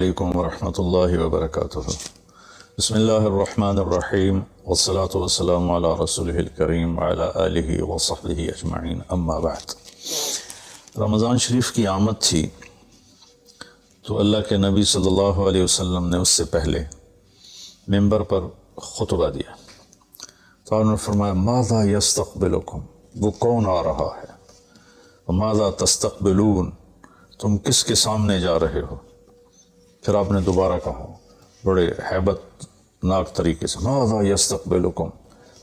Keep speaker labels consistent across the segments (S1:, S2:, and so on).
S1: علیکم ورحمۃ اللہ وبرکاتہ۔ بسم اللہ الرحمن الرحیم والصلاة والسلام علی رسولہ الکریم وعلی آلہ وصحبہ اجمعین، اما بعد۔ رمضان شریف کی آمد تھی تو اللہ کے نبی صلی اللہ علیہ وسلم نے اس سے پہلے ممبر پر خطبہ دیا تو انہوں نے فرمایا ماذا یستقبلکم، وہ کون آ رہا ہے، ماذا تستقبلون، تم کس کے سامنے جا رہے ہو۔ پھر آپ نے دوبارہ کہا بڑے ہیبت ناک طریقے سے ماذا یستقبلکم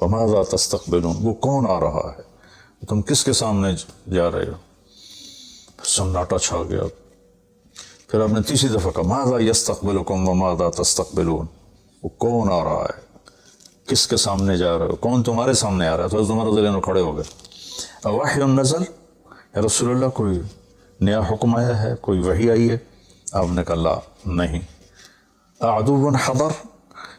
S1: وماذا تستقبلون، وہ کون آ رہا ہے، تم کس کے سامنے جا رہے ہو۔ سناٹا چھا گیا۔ پھر آپ نے تیسری دفعہ کہا ماذا یستقبلکم وماذا تستقبلون، وہ کون آ رہا ہے، کس کے سامنے جا رہے ہو، کون تمہارے سامنے آ رہا ہے۔ تو حضرت عمر رضی اللہ عنہ کھڑے ہو گئے، وحی نزل، یا رسول اللہ کوئی نیا حکم آیا ہے، کوئی وحی آئی ہے۔ آپ نے کہا لا، نہیں۔ عدو حضر،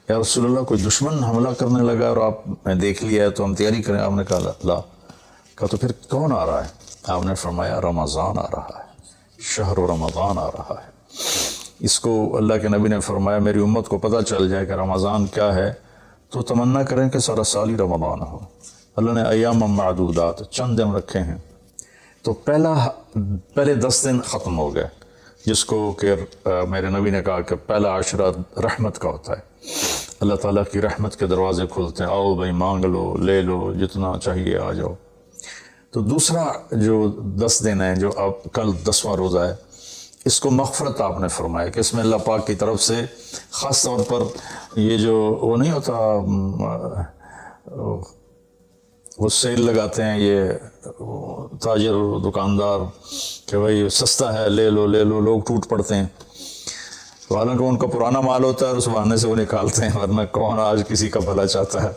S1: یا رسول اللہ کوئی دشمن حملہ کرنے لگا اور آپ نے دیکھ لیا ہے تو ہم تیاری کریں۔ آپ نے کہا لا۔ کہا تو پھر کون آ رہا ہے؟ آپ نے فرمایا رمضان آ رہا ہے، شہر رمضان آ رہا ہے۔ اس کو اللہ کے نبی نے فرمایا میری امت کو پتہ چل جائے کہ رمضان کیا ہے تو تمنا کریں کہ سارا سال ہی رمضان ہو۔ اللہ نے ایام معدودات، چند دن رکھے ہیں، تو پہلے 10 دن ختم ہو گئے، جس کو کہ میرے نبی نے کہا کہ پہلا عشرہ رحمت کا ہوتا ہے، اللہ تعالیٰ کی رحمت کے دروازے کھلتے ہیں، آؤ بھائی مانگ لو، لے لو، جتنا چاہیے آ جاؤ۔ تو دوسرا جو 10 دن ہیں، جو اب کل 10واں روزہ ہے، اس کو مغفرت آپ نے فرمایا کہ اس میں اللہ پاک کی طرف سے خاص طور پر یہ جو وہ نہیں ہوتا، وہ سیل لگاتے ہیں یہ تاجر دکاندار کہ بھائی سستا ہے، لے لو لے لو، لوگ ٹوٹ پڑتے ہیں۔ حالانکہ ان کا پرانا مال ہوتا ہے اور اس بہانے سے وہ نکالتے ہیں، ورنہ کون آج کسی کا بھلا چاہتا ہے،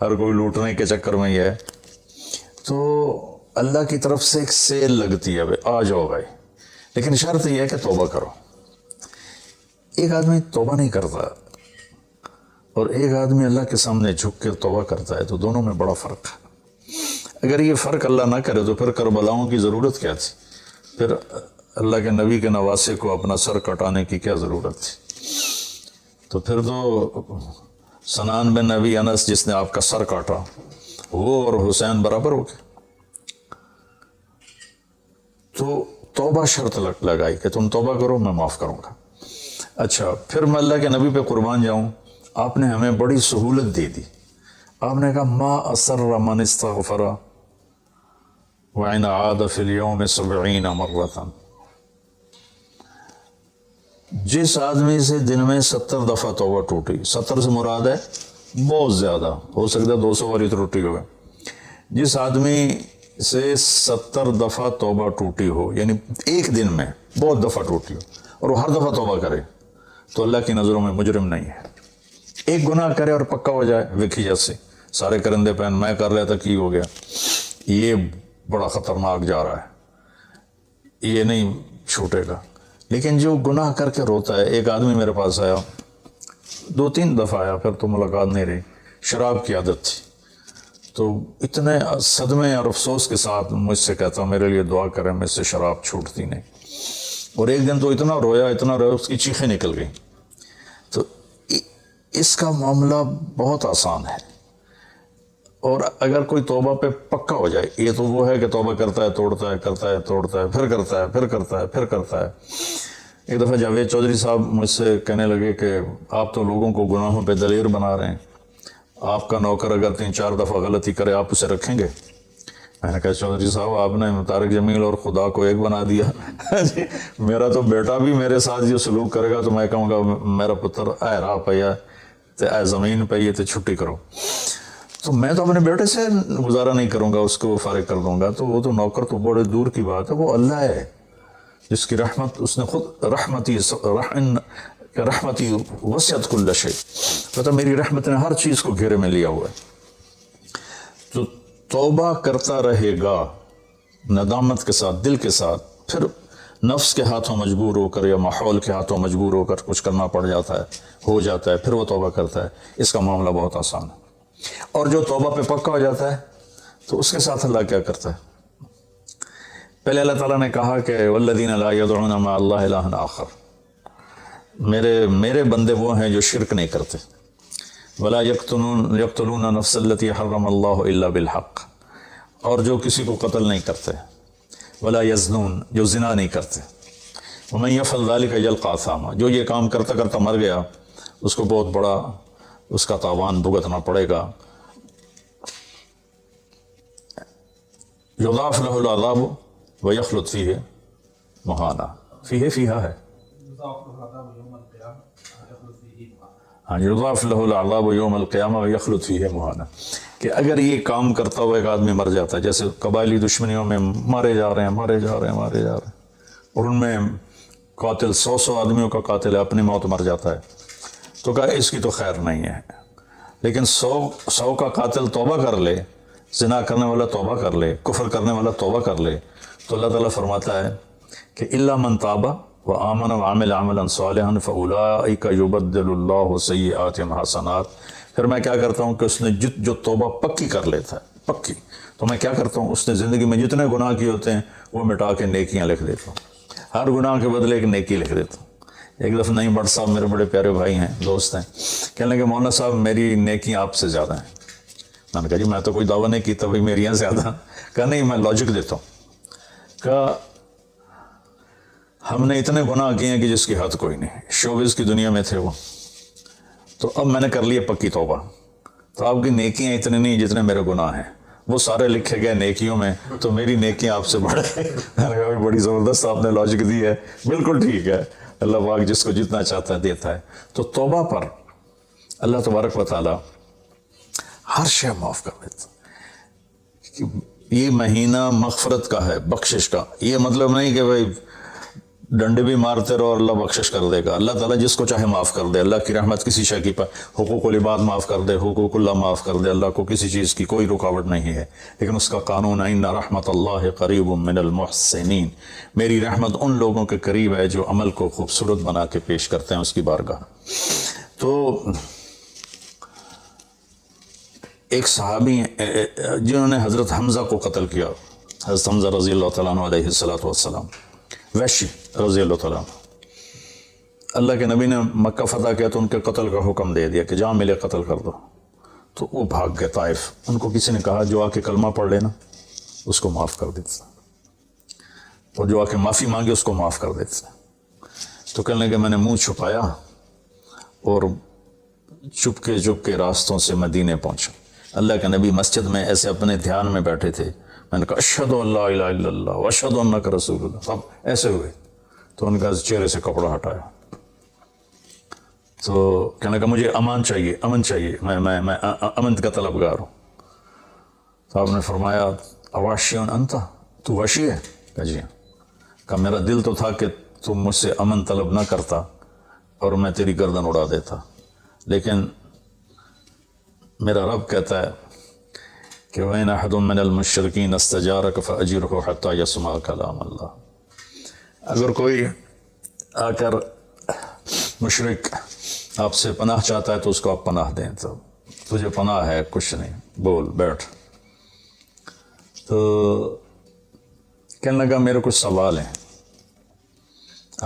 S1: ہر کوئی لوٹنے کے چکر میں ہی ہے۔ تو اللہ کی طرف سے ایک سیل لگتی ہے، آ جاؤ بھائی، لیکن شرط یہ ہے کہ توبہ کرو۔ ایک آدمی توبہ نہیں کرتا اور ایک آدمی اللہ کے سامنے جھک کے توبہ کرتا ہے، تو دونوں میں بڑا فرق ہے۔ اگر یہ فرق اللہ نہ کرے تو پھر کربلاؤں کی ضرورت کیا تھی، پھر اللہ کے نبی کے نواسے کو اپنا سر کٹانے کی کیا ضرورت تھی۔ تو پھر تو سنان بن نبی انس جس نے آپ کا سر کاٹا، وہ اور حسین برابر ہو گئے۔ تو توبہ شرط لگائی کہ تم توبہ کرو، میں معاف کروں گا۔ اچھا، پھر میں اللہ کے نبی پہ قربان جاؤں، آپ نے ہمیں بڑی سہولت دے دی۔ آپ نے کہا ما اصر من استغفر وَإِنْ عَادَ فِي الْيَوْمِ 70 مرة، جس آدمی سے دن میں 70 دفعہ توبہ ٹوٹی، 70 سے مراد ہے بہت زیادہ، ہو سکتا ہے 200 والی ٹوٹی ہوئے، جس آدمی سے 70 دفعہ توبہ ٹوٹی ہو، یعنی ایک دن میں بہت دفعہ ٹوٹی ہو اور وہ ہر دفعہ توبہ کرے، تو اللہ کی نظروں میں مجرم نہیں ہے۔ ایک گناہ کرے اور پکا ہو جائے، وکھی جیسے سارے کرندے پہن میں کر رہا تھا کی ہو گیا، یہ بڑا خطرناک جا رہا ہے، یہ نہیں چھوٹے گا۔ لیکن جو گناہ کر کے روتا ہے، ایک آدمی میرے پاس آیا، 2-3 دفعہ آیا، پھر تو ملاقات نہیں رہی، شراب کی عادت تھی، تو اتنے صدمے اور افسوس کے ساتھ مجھ سے کہتا میرے لیے دعا کریں، مجھ سے شراب چھوٹتی نہیں۔ اور ایک دن تو اتنا رویا اس کی چیخیں نکل گئیں۔ تو اس کا معاملہ بہت آسان ہے، اور اگر کوئی توبہ پہ پکا ہو جائے، یہ تو وہ ہے کہ توبہ کرتا ہے توڑتا ہے، کرتا ہے توڑتا ہے، پھر کرتا ہے، پھر کرتا ہے، پھر کرتا ہے۔ ایک دفعہ جاوید چودھری صاحب مجھ سے کہنے لگے کہ آپ تو لوگوں کو گناہوں پہ دلیر بنا رہے ہیں، آپ کا نوکر اگر 3-4 دفعہ غلطی کرے آپ اسے رکھیں گے؟ میں نے کہا چودھری صاحب آپ نے طارق جمیل اور خدا کو ایک بنا دیا۔ میرا تو بیٹا بھی میرے ساتھ یہ سلوک کرے گا تو میں کہوں گا میرا پتر اے راہ پیا تے اے زمین پہ تے چھٹی کرو۔ تو میں تو اپنے بیٹے سے گزارا نہیں کروں گا، اس کو فارغ کر دوں گا، تو وہ تو نوکر تو بڑے دور کی بات ہے، وہ اللہ ہے جس کی رحمت، اس نے خود رحمتی وسعت کل شیء، پتہ میری رحمت نے ہر چیز کو گھیرے میں لیا ہوا ہے۔ تو توبہ کرتا رہے گا ندامت کے ساتھ، دل کے ساتھ، پھر نفس کے ہاتھوں مجبور ہو کر یا ماحول کے ہاتھوں مجبور ہو کر کچھ کرنا پڑ جاتا ہے، ہو جاتا ہے، پھر وہ توبہ کرتا ہے۔ اس کا معاملہ بہت آسان ہے۔ اور جو توبہ پہ پکا ہو جاتا ہے تو اس کے ساتھ اللہ کیا کرتا ہے؟ پہلے اللہ تعالیٰ نے کہا کہ والذین لا یدعون مع اللہ الہا آخر، میرے بندے وہ ہیں جو شرک نہیں کرتے. ولا یقتلون نفس التی حرم اللہ الا بالحق، اور جو کسی کو قتل نہیں کرتے. ولا یزنون، جو زنا نہیں کرتے. ومن یفعل ذلک یلقى اثاما، جو یہ کام کرتا کرتا مر گیا اس کو بہت بڑا اس کا تاوان بھگتنا پڑے گا. یضاعف له العذاب ویخلد فیہ مہانا. فیہا ہے، ہاں، یضاعف له العذاب یوم القیامہ ویخلد فیہ مہانا، کہ اگر یہ کام کرتا ہوا ایک آدمی مر جاتا ہے، جیسے قبائلی دشمنیوں میں مارے جا رہے ہیں، اور ان میں قاتل 100 آدمیوں کا قاتل ہے، اپنی موت مر جاتا ہے، تو کہا اس کی تو خیر نہیں ہے. لیکن 100 کا قاتل توبہ کر لے، زنا کرنے والا توبہ کر لے، کفر کرنے والا توبہ کر لے، تو اللہ تعالیٰ فرماتا ہے کہ الا من تاب وآمن وعمل عملا صالحا فاولئک یبدل اللہ سیئاتہم حسنات. پھر میں کیا کرتا ہوں کہ اس نے جو توبہ پکی کر لیتا ہے، پکی، تو میں کیا کرتا ہوں، اس نے زندگی میں جتنے گناہ کیے ہوتے ہیں وہ مٹا کے نیکیاں لکھ دیتا ہوں. ہر گناہ کے بدلے ایک نیکی لکھ دیتا ہوں. ایک دفعہ نعیم بٹ صاحب میرے بڑے پیارے بھائی ہیں، دوست ہیں، کہنے لگے مولانا صاحب میری نیکیاں آپ سے زیادہ ہیں. میں نے کہا جی میں تو کوئی دعویٰ نہیں کیتا بھائی میریاں زیادہ. کہا نہیں، میں لاجک دیتا ہوں. کہا ہم نے اتنے گناہ کیے ہیں کہ جس کی حد کوئی نہیں. شوبز کی دنیا میں تھے وہ، تو اب میں نے کر لیے پکی توبہ، تو آپ کی نیکیاں اتنے نہیں جتنے میرے گناہ ہیں. وہ سارے لکھے گئے نیکیوں میں، تو میری نیکیاں آپ سے بڑھ گئی. میں نے کہا بڑی زبردست آپ نے لاجک دی ہے. بالکل ٹھیک ہے، اللہ پاک جس کو جتنا چاہتا ہے دیتا ہے. تو توبہ پر اللہ تبارک و تعالیٰ ہر شے معاف کر دیتا. یہ مہینہ مغفرت کا ہے، بخشش کا. یہ مطلب نہیں کہ بھائی ڈنڈے بھی مارتے رہو اور اللہ بخشش کر دے گا. اللہ تعالیٰ جس کو چاہے معاف کر دے. اللہ کی رحمت کسی شے کی پر حقوق العباد معاف کر دے، حقوق اللہ معاف کر دے. اللہ کو کسی چیز کی کوئی رکاوٹ نہیں ہے. لیکن اس کا قانون ہے ان رحمت اللہ قریب من المحسنین، میری رحمت ان لوگوں کے قریب ہے جو عمل کو خوبصورت بنا کے پیش کرتے ہیں اس کی بارگاہ. تو ایک صحابی جنہوں نے حضرت حمزہ کو قتل کیا، حضرت حمزہ رضی اللہ تعالیٰ عنہ علیہ السلام، وحشی رضی اللہ تعالیٰ عنہ، اللہ کے نبی نے مکہ فتح کیا تو ان کے قتل کا حکم دے دیا کہ جہاں ملے قتل کر دو. تو وہ بھاگ گئے طائف. ان کو کسی نے کہا جو آ کے کلمہ پڑھ لینا اس کو معاف کر دیتا، اور جو آ کے معافی مانگے اس کو معاف کر دیتا. تو کہنے لگے میں نے منہ چھپایا اور چپ کے راستوں سے مدینے پہنچا. اللہ کے نبی مسجد میں ایسے اپنے دھیان میں بیٹھے تھے. میں نے کہا اشہد ان لا الہ الا اللہ واشہد انک رسول اللہ. اب ایسے ہوئے تو ان کا چہرے سے کپڑا ہٹایا. تو کہنے لگا مجھے امن چاہیے، میں امن کا طلبگار ہوں. تو آپ نے فرمایا اواشی انت، تو وشی ہے؟ کہا جی ہاں. کہا میرا دل تو تھا کہ تم مجھ سے امن طلب نہ کرتا اور میں تیری گردن اڑا دیتا، لیکن میرا رب کہتا ہے کہ وَإِنْ أَحَدٌ مِّنَ الْمُشْرِكِينَ اسْتَجَارَكَ فَأَجِرْهُ حَتَّى يَسْمَعَ كَلَامَ اللَّهِ. اگر کوئی آ کر مشرک آپ سے پناہ چاہتا ہے تو اس کو آپ پناہ دیں. تو تجھے پناہ ہے، کچھ نہیں، بول بیٹھ. تو کہنے لگا میرے کچھ سوال ہیں.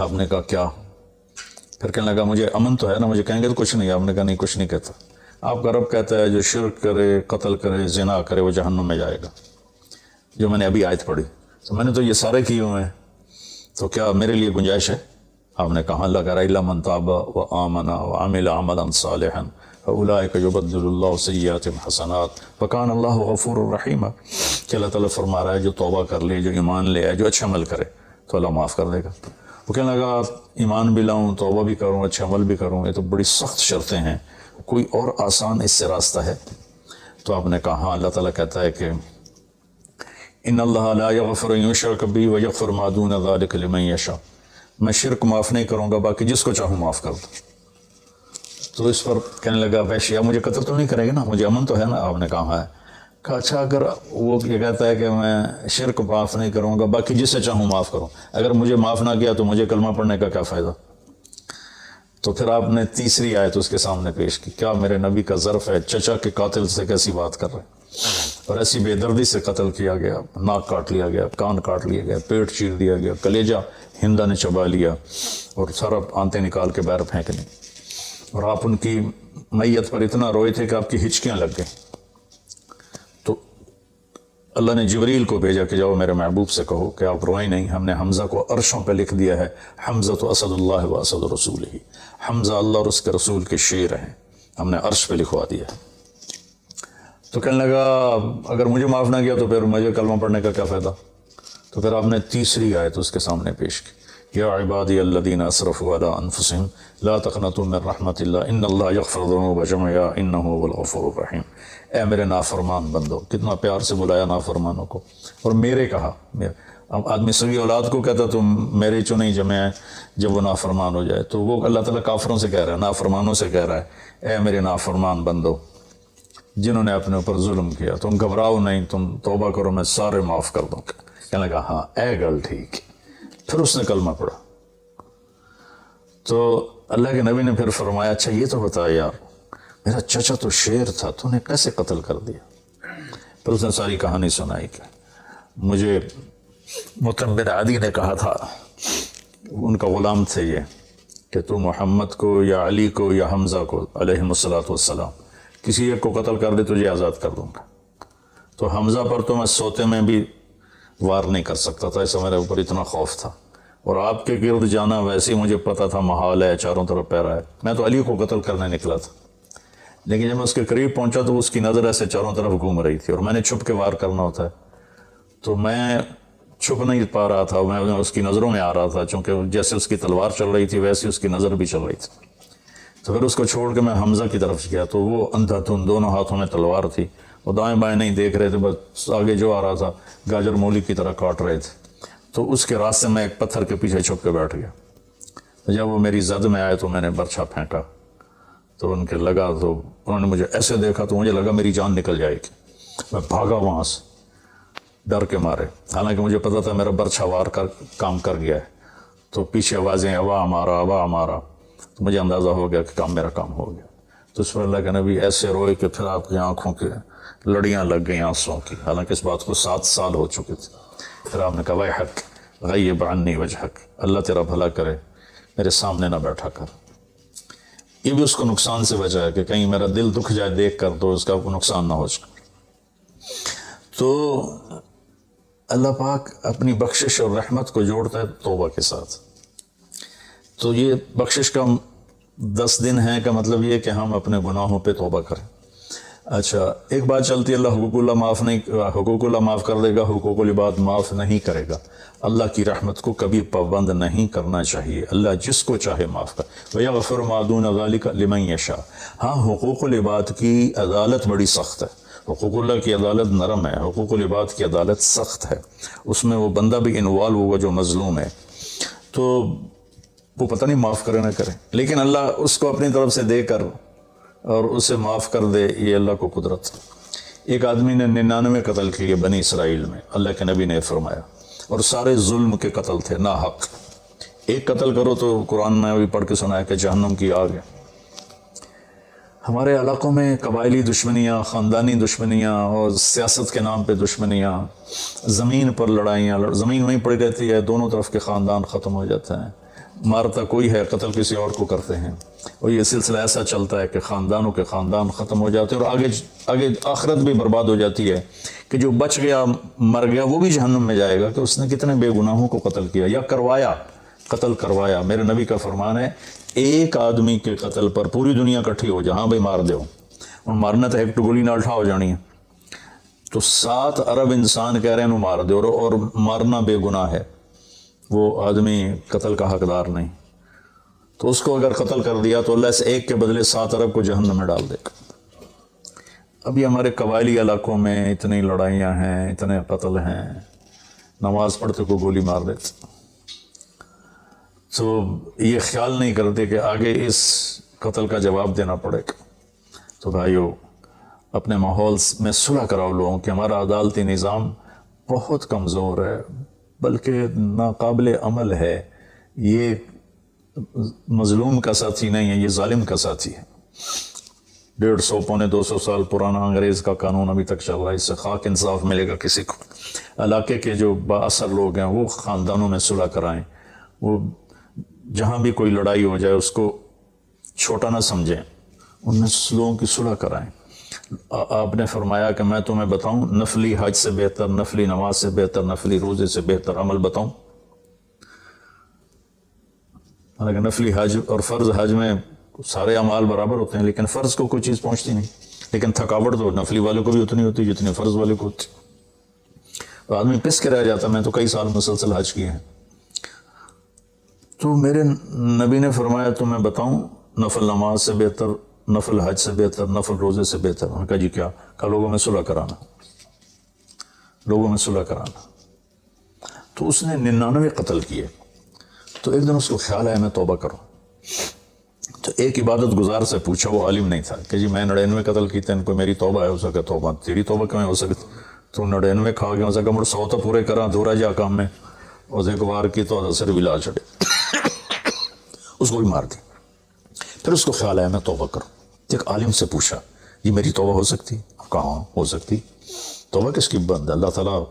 S1: آپ نے کہا کیا؟ پھر کہنے لگا مجھے امن تو ہے نا، مجھے کہیں گے تو کچھ نہیں. آپ نے کہا نہیں کچھ نہیں کہتا. آپ کا رب کہتا ہے جو شرک کرے، قتل کرے، زنا کرے وہ جہنم میں جائے گا. جو میں نے ابھی آیت پڑھی، تو میں نے تو یہ سارے کیے ہوئے ہیں، تو کیا میرے لیے گنجائش ہے؟ آپ نے کہا اللہ کرا الا من تاب وآمن وعمل عملا صالحا فاولئک یبدل اللہ سیئاتہم حسنات وکان اللہ غفور الرحیم. کہ اللہ تعالیٰ فرما رہا ہے جو توبہ کر لے، جو ایمان لے آئے، جو اچھا عمل کرے تو اللہ معاف کر دے گا. وہ کہنے لگا ایمان بھی لاؤں، توبہ بھی کروں، اچھا عمل بھی کروں، یہ تو بڑی سخت شرطیں ہیں، کوئی اور آسان اس سے راستہ ہے؟ تو آپ نے کہا ہاں. اللہ تعالیٰ کہتا ہے کہ ان اللہ لا یغفر ان یشرک بہ ویغفر ما دون ذلک لمن یشاء. میں شرک معاف نہیں کروں گا، باقی جس کو چاہوں معاف کر دوں. تو اس پر کہنے لگا ویشی مجھے قتل تو نہیں کرے گا نا، مجھے امن تو ہے نا؟ آپ نے کہا ہے. کہا اچھا اگر وہ یہ کہتا ہے کہ میں شرک معاف نہیں کروں گا، باقی جس سے چاہوں معاف کروں، اگر مجھے معاف نہ کیا تو مجھے کلمہ پڑھنے کا کیا فائدہ؟ تو پھر آپ نے تیسری آیت اس کے سامنے پیش کی. کیا میرے نبی کا ظرف ہے، چچا کے قاتل سے کیسی بات کر رہے ہیں، اور ایسی بے دردی سے قتل کیا گیا، ناک کاٹ لیا گیا، کان کاٹ لیا گیا، پیٹ چیر دیا گیا، کلیجہ ہندا نے چبا لیا اور سارا آنتے نکال کے باہر پھینک لی، اور آپ ان کی میت پر اتنا روئے تھے کہ آپ کی ہچکیاں لگ گئیں۔ تو اللہ نے جبریل کو بھیجا کہ جاؤ میرے محبوب سے کہو کہ آپ روئیں نہیں، ہم نے حمزہ کو عرشوں پہ لکھ دیا ہے، حمزہ تو اسد اللہ و اسد رسول ہی، حمزہ اللہ اور اس کے رسول کے شیر ہیں، ہم نے عرش پہ لکھوا دیا ہے۔ تو کہنے لگا اگر مجھے معاف نہ کیا تو پھر مجھے کلمہ پڑھنے کا کیا فائدہ؟ تو پھر آپ نے تیسری آیت اس کے سامنے پیش کی، یا عبادی الذین اسرفوا علی انفسہم لا تقنطوا من رحمت اللہ ان اللہ یغفر الذنوب جميعا انہ هو الغفور الرحیم۔ اے میرے نافرمان بندو، کتنا پیار سے بلایا نافرمانوں کو، اور میرے کہا۔ اب آدمی سگی اولاد کو کہتا تم میرے چنے جمع ہیں، جب وہ نافرمان ہو جائے تو وہ اللہ تعالیٰ کافروں سے کہہ رہا ہے، نافرمانوں سے کہہ رہا ہے اے میرے نافرمان بندو جنہوں نے اپنے اوپر ظلم کیا، تم گھبراؤ نہیں، تم توبہ کرو، میں سارے معاف کر دوں گا۔ کہنے لگا ہاں اے گل ٹھیک۔ پھر اس نے کلمہ پڑھا تو اللہ کے نبی نے پھر فرمایا اچھا یہ تو بتا یار، میرا چچا تو شیر تھا، تو نے کیسے قتل کر دیا؟ پھر اس نے ساری کہانی سنائی کہ مجھے مطعم بن عدی نے کہا تھا، ان کا غلام تھے یہ، کہ تو محمد کو یا علی کو یا حمزہ کو علیہم الصلاۃ والسلام کسی ایک کو قتل کر دے تجھے آزاد کر دوں گا۔ تو حمزہ پر تو میں سوتے میں بھی وار نہیں کر سکتا تھا، ایسا میرے اوپر اتنا خوف تھا، اور آپ کے گرد جانا ویسے ہی مجھے پتا تھا محال ہے، چاروں طرف پیرا ہے، میں تو علی کو قتل کرنے نکلا تھا، لیکن جب میں اس کے قریب پہنچا تو اس کی نظر ایسے چاروں طرف گھوم رہی تھی، اور میں نے چھپ کے وار کرنا ہوتا ہے تو میں چھپ نہیں پا رہا تھا، میں اس کی نظروں میں آ رہا تھا، چونکہ جیسے اس کی تلوار چل رہی تھی ویسے اس کی نظر بھی چل رہی تھی۔ تو پھر اس کو چھوڑ کے میں حمزہ کی طرف گیا تو وہ اندھا دھند، دونوں ہاتھوں میں تلوار تھی، وہ دائیں بائیں نہیں دیکھ رہے تھے، بس آگے جو آ رہا تھا گاجر مولی کی طرح کاٹ رہے تھے۔ تو اس کے راستے میں ایک پتھر کے پیچھے چھپ کے بیٹھ گیا۔ جب وہ میری زد میں آئے تو میں نے برچھا پھینکا تو ان کے لگا، تو انہوں نے مجھے ایسے دیکھا تو مجھے لگا میری جان نکل جائے گی، میں بھاگا وہاں سے ڈر کے مارے، حالانکہ مجھے پتا تھا میرا برچھا وار کر کام کر گیا ہے۔ تو پیچھے آوازیں ابا ہمارا ابا ہمارا، تو مجھے اندازہ ہو گیا کہ میرا کام ہو گیا۔ تو اس پر اللہ کے نبی ایسے روئے کہ پھر آپ کی آنکھوں کے لڑیاں لگ گئیں آنسوں کی، حالانکہ اس بات کو 7 سال ہو چکے تھے۔ پھر آپ نے کہا ویحک غیب عنی وجہک، اللہ تیرا بھلا کرے میرے سامنے نہ بیٹھا کر۔ یہ بھی اس کو نقصان سے بچا ہے کہ کہیں میرا دل دکھ جائے دیکھ کر تو اس کا کوئی نقصان نہ ہو جائے۔ تو اللہ پاک اپنی بخشش اور رحمت کو جوڑتا ہے توبہ کے ساتھ۔ تو یہ بخشش کا 10 دن ہے کا مطلب یہ کہ ہم اپنے گناہوں پہ توبہ کریں۔ اچھا ایک بات چلتی ہے، اللہ حقوق اللہ معاف کر دے گا، حقوق العباد معاف نہیں کرے گا۔ اللہ کی رحمت کو کبھی پابند نہیں کرنا چاہیے، اللہ جس کو چاہے معاف کر، وَيَغْفِرُ مَا دُونَ ذَلِكَ لِمَن يَشَاءُ۔ ہاں حقوق العباد کی عدالت بڑی سخت ہے، حقوق اللہ کی عدالت نرم ہے، حقوق العباد کی عدالت سخت ہے، اس میں وہ بندہ بھی انوالو ہوگا جو مظلوم ہے، تو وہ پتہ نہیں معاف کرے نہ کرے، لیکن اللہ اس کو اپنی طرف سے دے کر اور اسے معاف کر دے، یہ اللہ کو قدرت۔ ایک آدمی نے 99 قتل کیے بنی اسرائیل میں، اللہ کے نبی نے فرمایا، اور سارے ظلم کے قتل تھے، نا حق۔ ایک قتل کرو تو قرآن میں بھی پڑھ کے سنایا کہ جہنم کی آگ ہے۔ ہمارے علاقوں میں قبائلی دشمنیاں، خاندانی دشمنیاں اور سیاست کے نام پہ دشمنیاں، زمین پر لڑائیاں، زمین وہیں پڑی رہتی ہے، دونوں طرف کے خاندان ختم ہو جاتے ہیں، مارتا کوئی ہے قتل کسی اور کو کرتے ہیں، اور یہ سلسلہ ایسا چلتا ہے کہ خاندانوں کے خاندان ختم ہو جاتے ہیں، اور آگے آخرت بھی برباد ہو جاتی ہے کہ جو بچ گیا مر گیا وہ بھی جہنم میں جائے گا کہ اس نے کتنے بے گناہوں کو قتل کیا یا قتل کروایا۔ میرے نبی کا فرمان ہے ایک آدمی کے قتل پر پوری دنیا کٹھی ہو جہاں بھائی مار دو، اور مارنا تو ایک گولی نہ اٹھا ہو جانی ہے، تو 7 ارب انسان کہہ رہے ہیں مار دو، اور مارنا بے گناہ ہے، وہ آدمی قتل کا حقدار نہیں، تو اس کو اگر قتل کر دیا تو اللہ اس ایک کے بدلے 7 ارب کو جہنم میں ڈال دے گا۔ ابھی ہمارے قبائلی علاقوں میں اتنی لڑائیاں ہیں، اتنے قتل ہیں، نماز پڑھتے کو گولی مار دیتے، تو یہ خیال نہیں کرتے کہ آگے اس قتل کا جواب دینا پڑے گا۔ تو بھائیو اپنے ماحول میں صلح کراؤ لوگوں کہ ہمارا عدالتی نظام بہت کمزور ہے، بلکہ ناقابل عمل ہے، یہ مظلوم کا ساتھی نہیں ہے، یہ ظالم کا ساتھی ہے۔ 150 پونے 200 سال پرانا انگریز کا قانون ابھی تک چل رہا ہے، اس سے خاک انصاف ملے گا کسی کو۔ علاقے کے جو با اثر لوگ ہیں وہ خاندانوں میں صلح کرائیں، وہ جہاں بھی کوئی لڑائی ہو جائے اس کو چھوٹا نہ سمجھیں، ان لوگوں کی صلح کرائیں۔ آپ نے فرمایا کہ میں تمہیں بتاؤں نفلی حج سے بہتر، نفلی نماز سے بہتر، نفلی روزے سے بہتر عمل بتاؤں؟ حالانکہ نفلی حج اور فرض حج میں سارے اعمال برابر ہوتے ہیں، لیکن فرض کو کوئی چیز پہنچتی نہیں، لیکن تھکاوٹ تو نفلی والے کو بھی اتنی ہوتی جتنی فرض والے کو ہوتی۔ تو آدمی پس کے رہ جاتا۔ میں تو کئی سال مسلسل حج کیے ہیں۔ تو میرے نبی نے فرمایا تو میں بتاؤں نفل نماز سے بہتر، نفل حج سے بہتر، نفل روزے سے بہتر؟ انہوں نے کہا جی کیا؟ کہا لوگوں میں صلح کرانا، لوگوں میں صلح کرانا۔ تو اس نے 99 قتل کیے۔ تو ایک دن اس کو خیال آیا میں توبہ کروں۔ تو ایک عبادت گزار سے پوچھا، وہ عالم نہیں تھا، کہ جی میں 99 قتل کیتے ہیں، کوئی میری توبہ ہے؟ ہو سکے توبہ تیری توبہ کیوں ہو سکتی؟ تو 99 کھا گیا، ہو سکا مڑ 100 تو پورے کرا دھورا جا کام میں، اور ایک بار کی تو اثر بھی لا چھڑے، اس کو بھی مار دی۔ پھر اس کو خیال آیا میں توبہ کروں۔ ایک عالم سے پوچھا جی میری توبہ ہو سکتی؟ کہاں ہو سکتی؟ توبہ کس کی بند ہے؟ اللہ تعالیٰ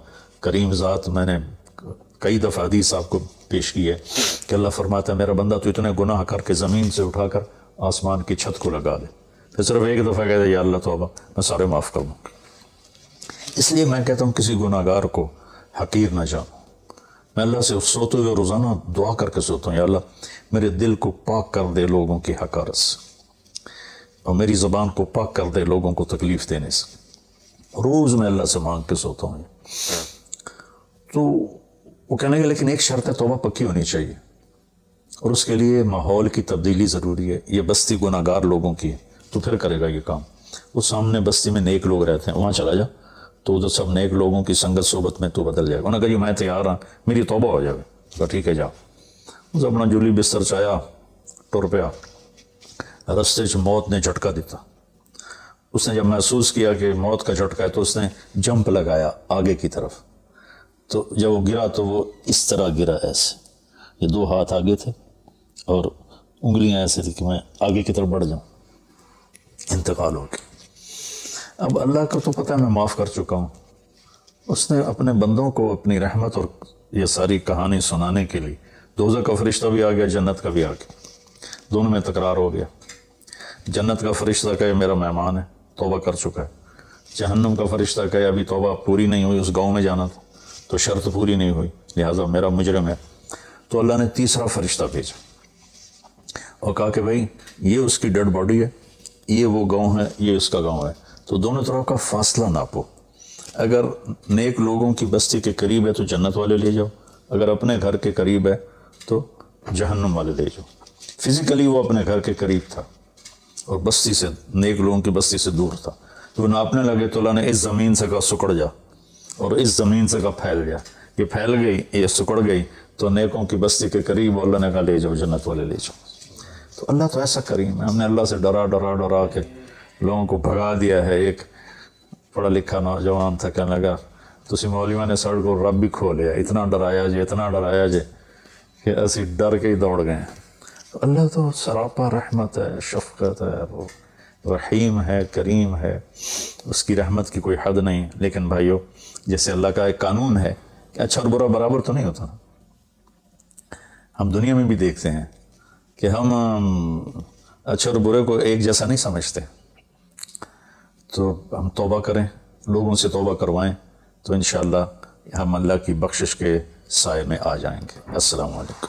S1: کریم ذات، میں نے کئی دفعہ حدیث آپ کو پیش کی ہے کہ اللہ فرماتا ہے میرا بندہ تو اتنے گناہ کر کے زمین سے اٹھا کر آسمان کی چھت کو لگا دے، پھر صرف ایک دفعہ کہتے یا اللہ توبہ، میں سارے معاف کر دوں۔ اس لیے میں کہتا ہوں کسی گناہ گار کو حقیر نہ جانو۔ میں اللہ سے سوتے ہوئے روزانہ دعا کر کے سوتا ہوں، یا اللہ میرے دل کو پاک کر دے لوگوں کی حقارت سے، اور میری زبان کو پاک کر دے لوگوں کو تکلیف دینے سے۔ روز میں اللہ سے مانگ کے سوتا ہوں۔ تو وہ کہنے گا لیکن ایک شرط ہے، توبہ پکی ہونی چاہیے، اور اس کے لیے ماحول کی تبدیلی ضروری ہے۔ یہ بستی گناہ گار لوگوں کی ہے، تو پھر کرے گا یہ کام۔ وہ سامنے بستی میں نیک لوگ رہتے ہیں، وہاں چلا جا، تو ادھر سب نیک لوگوں کی سنگت صحبت میں تو بدل جائے گا۔ انہوں نے کہا جی میں تیار ہوں، میری توبہ ہو جائے۔ کہا ٹھیک ہے جاؤ۔ اس اپنا جولی بستر چایا، ٹر پیا۔ رستے سے موت نے جھٹکا دیتا۔ اس نے جب محسوس کیا کہ موت کا جھٹکا ہے تو اس نے جمپ لگایا آگے کی طرف۔ تو جب وہ گرا تو وہ اس طرح گرا، ایسے، یہ 2 ہاتھ آگے تھے اور انگلیاں ایسے تھی کہ میں آگے کی طرف بڑھ جاؤں۔ انتقال ہو گیا۔ اب اللہ کو تو پتہ ہے میں معاف کر چکا ہوں۔ اس نے اپنے بندوں کو اپنی رحمت اور یہ ساری کہانی سنانے کے لیے دوزخ کا فرشتہ بھی آ گیا، جنت کا بھی آ گیا، دونوں میں تکرار ہو گیا۔ جنت کا فرشتہ کہے میرا مہمان ہے، توبہ کر چکا ہے۔ جہنم کا فرشتہ کہے ابھی توبہ پوری نہیں ہوئی، اس گاؤں میں جانا تھا تو شرط پوری نہیں ہوئی، لہٰذا میرا مجرم ہے۔ تو اللہ نے تیسرا فرشتہ بھیجا اور کہا کہ بھائی یہ اس کی ڈیڈ باڈی ہے، یہ وہ گاؤں ہے، یہ اس کا گاؤں ہے، تو دونوں طرف کا فاصلہ ناپو۔ اگر نیک لوگوں کی بستی کے قریب ہے تو جنت والے لے جاؤ، اگر اپنے گھر کے قریب ہے تو جہنم والے لے جاؤ۔ فزیکلی وہ اپنے گھر کے قریب تھا اور بستی سے، نیک لوگوں کی بستی سے دور تھا۔ تو وہ ناپنے لگے تو اللہ نے اس زمین سے کہا سکڑ جا، اور اس زمین سے کہا پھیل جا۔ یہ پھیل گئی، یہ سکڑ گئی تو نیکوں کی بستی کے قریب، اللہ نے کہا لے جاؤ، جنت والے لے جاؤ۔ تو اللہ تو ایسا کریم ہے۔ ہم نے اللہ سے ڈرا کے لوگوں کو بھگا دیا ہے۔ ایک پڑھا لکھا نوجوان تھا، کہنے لگا تسی مولویوں نے سڑ کو رب بھی کھو لیا، اتنا ڈرایا جے کہ اسی ڈر کے ہی دوڑ گئے۔ تو اللہ تو سراپا رحمت ہے، شفقت ہے، وہ رحیم ہے، کریم ہے، اس کی رحمت کی کوئی حد نہیں۔ لیکن بھائیو، جیسے اللہ کا ایک قانون ہے کہ اچھا اور برا برابر تو نہیں ہوتا۔ ہم دنیا میں بھی دیکھتے ہیں کہ ہم اچھے اور برے کو ایک جیسا نہیں سمجھتے۔ تو ہم توبہ کریں، لوگوں سے توبہ کروائیں، تو انشاءاللہ ہم اللہ کی بخشش کے سائے میں آ جائیں گے۔ السلام علیکم۔